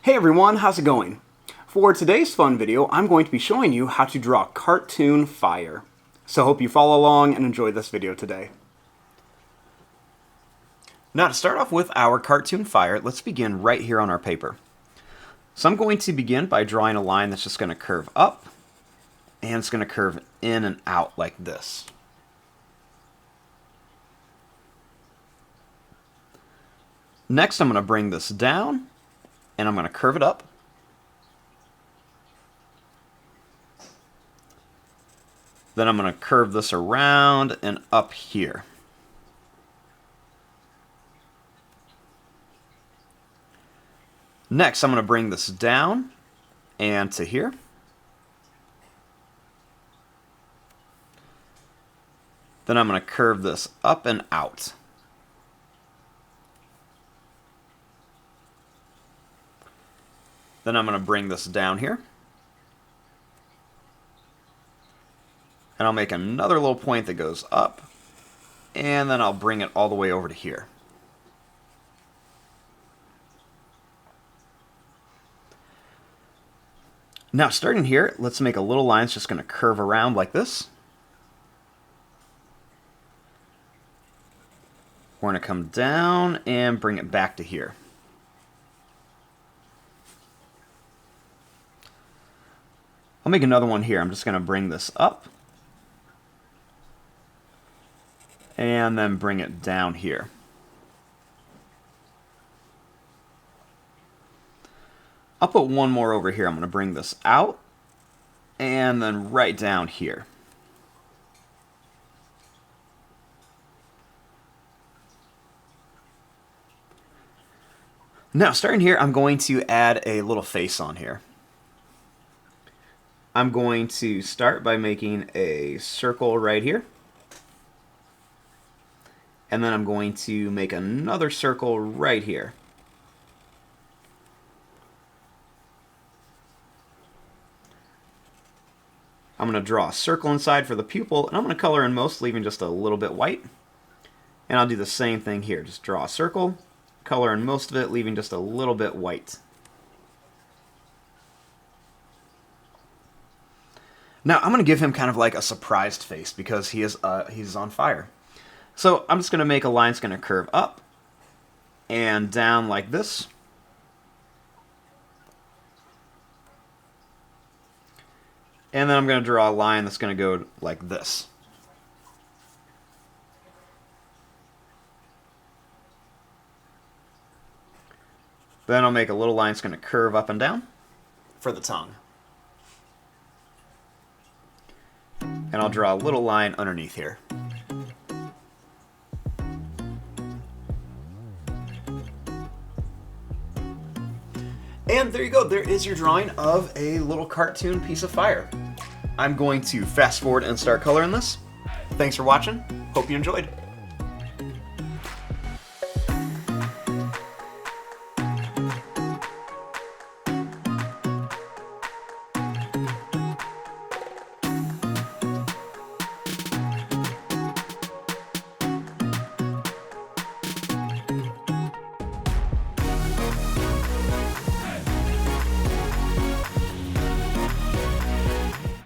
Hey everyone, how's it going? For today's fun video, I'm going to be showing you how to draw cartoon fire. So hope you follow along and enjoy this video today. Now to start off with our cartoon fire, let's begin right here on our paper. So I'm going to begin by drawing a line that's just going to curve up, and it's going to curve in and out like this. Next I'm going to bring this down, and I'm going to curve it up. Then I'm going to curve this around and up here. Next, I'm going to bring this down and to here. Then I'm going to curve this up and out. Then I'm going to bring this down here. And I'll make another little point that goes up. And then I'll bring it all the way over to here. Now starting here, let's make a little line that's just going to curve around like this. We're going to come down and bring it back to here. I'll make another one here. I'm just going to bring this up and then bring it down here. I'll put one more over here. I'm going to bring this out and then right down here. Now, starting here, I'm going to add a little face on here. I'm going to start by making a circle right here. And then I'm going to make another circle right here. I'm going to draw a circle inside for the pupil, and I'm going to color in most, leaving just a little bit white. And I'll do the same thing here. Just draw a circle, color in most of it, leaving just a little bit white. Now I'm going to give him kind of like a surprised face because he's on fire. So I'm just going to make a line that's going to curve up and down like this. And then I'm going to draw a line that's going to go like this. Then I'll make a little line that's going to curve up and down for the tongue. And I'll draw a little line underneath here. And there you go, there is your drawing of a little cartoon piece of fire. I'm going to fast forward and start coloring this. Thanks for watching, hope you enjoyed.